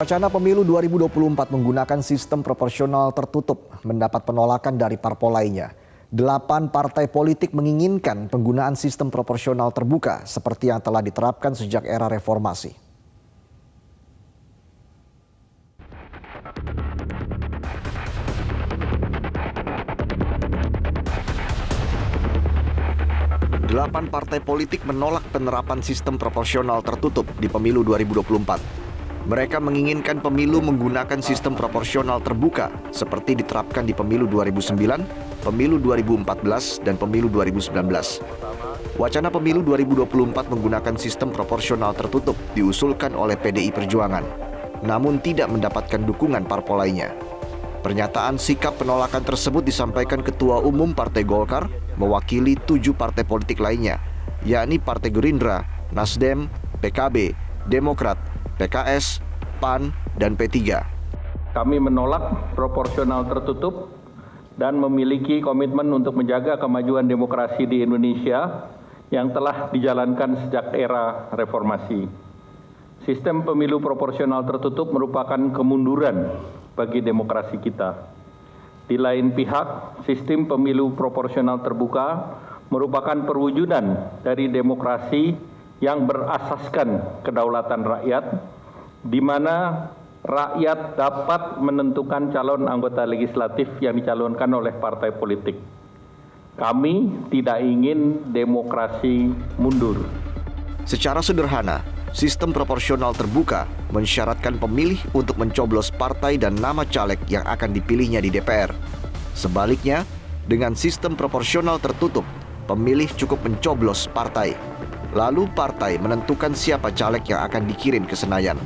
Wacana pemilu 2024 menggunakan sistem proporsional tertutup mendapat penolakan dari parpol lainnya. 8 partai politik menginginkan penggunaan sistem proporsional terbuka seperti yang telah diterapkan sejak era reformasi. Delapan partai politik menolak penerapan sistem proporsional tertutup di pemilu 2024. Mereka menginginkan pemilu menggunakan sistem proporsional terbuka seperti diterapkan di pemilu 2009, pemilu 2014, dan pemilu 2019. Wacana pemilu 2024 menggunakan sistem proporsional tertutup diusulkan oleh PDI Perjuangan, namun tidak mendapatkan dukungan parpol lainnya. Pernyataan sikap penolakan tersebut disampaikan Ketua Umum Partai Golkar mewakili 7 partai politik lainnya, yakni Partai Gerindra, Nasdem, PKB, Demokrat, PKS, PAN, dan P3. Kami menolak proporsional tertutup dan memiliki komitmen untuk menjaga kemajuan demokrasi di Indonesia yang telah dijalankan sejak era reformasi. Sistem pemilu proporsional tertutup merupakan kemunduran bagi demokrasi kita. Di lain pihak, sistem pemilu proporsional terbuka merupakan perwujudan dari demokrasi yang berasaskan kedaulatan rakyat, di mana rakyat dapat menentukan calon anggota legislatif yang dicalonkan oleh partai politik. Kami tidak ingin demokrasi mundur. Secara sederhana, sistem proporsional terbuka mensyaratkan pemilih untuk mencoblos partai dan nama caleg yang akan dipilihnya di DPR. Sebaliknya, dengan sistem proporsional tertutup, pemilih cukup mencoblos partai. Lalu partai menentukan siapa caleg yang akan dikirim ke Senayan.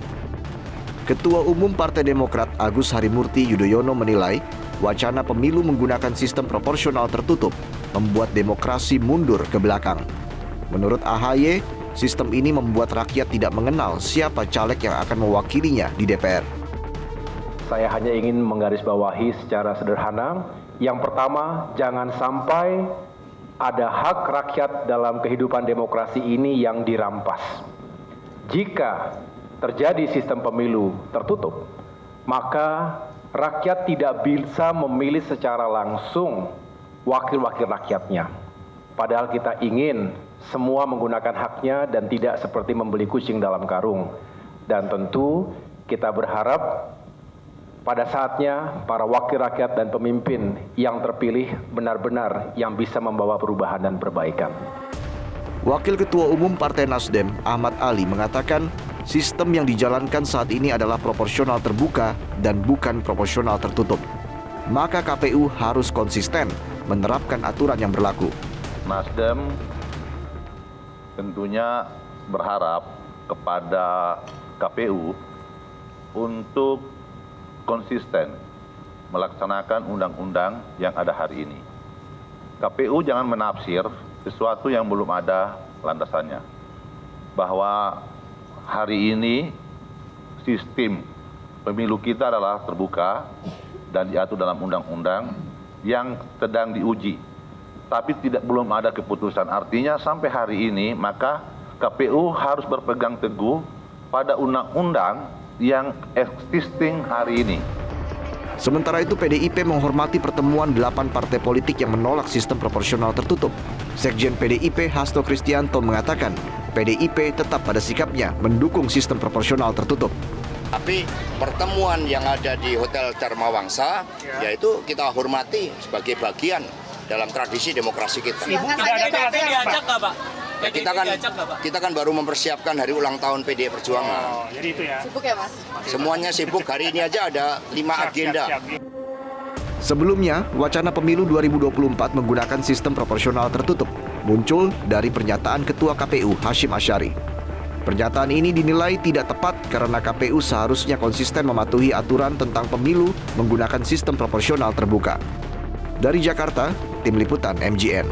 Ketua Umum Partai Demokrat Agus Harimurti Yudhoyono menilai wacana pemilu menggunakan sistem proporsional tertutup membuat demokrasi mundur ke belakang. Menurut AHY, sistem ini membuat rakyat tidak mengenal siapa caleg yang akan mewakilinya di DPR. Saya hanya ingin menggarisbawahi secara sederhana. Yang pertama, jangan sampai ada hak rakyat dalam kehidupan demokrasi ini yang dirampas. Jika terjadi sistem pemilu tertutup, maka rakyat tidak bisa memilih secara langsung wakil-wakil rakyatnya. Padahal kita ingin semua menggunakan haknya dan tidak seperti membeli kucing dalam karung. Dan tentu kita berharap pada saatnya para wakil rakyat dan pemimpin yang terpilih benar-benar yang bisa membawa perubahan dan perbaikan. Wakil Ketua Umum Partai Nasdem, Ahmad Ali, mengatakan sistem yang dijalankan saat ini adalah proporsional terbuka dan bukan proporsional tertutup. Maka KPU harus konsisten menerapkan aturan yang berlaku. Nasdem tentunya berharap kepada KPU untuk konsisten melaksanakan undang-undang yang ada hari ini. KPU jangan menafsir sesuatu yang belum ada landasannya. Bahwa hari ini sistem pemilu kita adalah terbuka dan diatur dalam undang-undang yang sedang diuji. Tapi belum ada keputusan. Artinya sampai hari ini maka KPU harus berpegang teguh pada undang-undang yang existing hari ini. Sementara itu PDIP menghormati pertemuan 8 partai politik yang menolak sistem proporsional tertutup. Sekjen PDIP Hasto Kristianto mengatakan PDIP tetap pada sikapnya mendukung sistem proporsional tertutup. Tapi pertemuan yang ada di Hotel Dharma Wangsa, yaitu kita hormati sebagai bagian dalam tradisi demokrasi kita. Diajak nggak, Pak? Ya, kita kan baru mempersiapkan hari ulang tahun PDI Perjuangan. Jadi itu ya. Sibuk ya, Mas? Semuanya sibuk, hari ini aja ada 5 agenda. Sebelumnya, wacana pemilu 2024 menggunakan sistem proporsional tertutup muncul dari pernyataan Ketua KPU Hashim Asyari. Pernyataan ini dinilai tidak tepat karena KPU seharusnya konsisten mematuhi aturan tentang pemilu menggunakan sistem proporsional terbuka. Dari Jakarta, Tim Liputan MGN.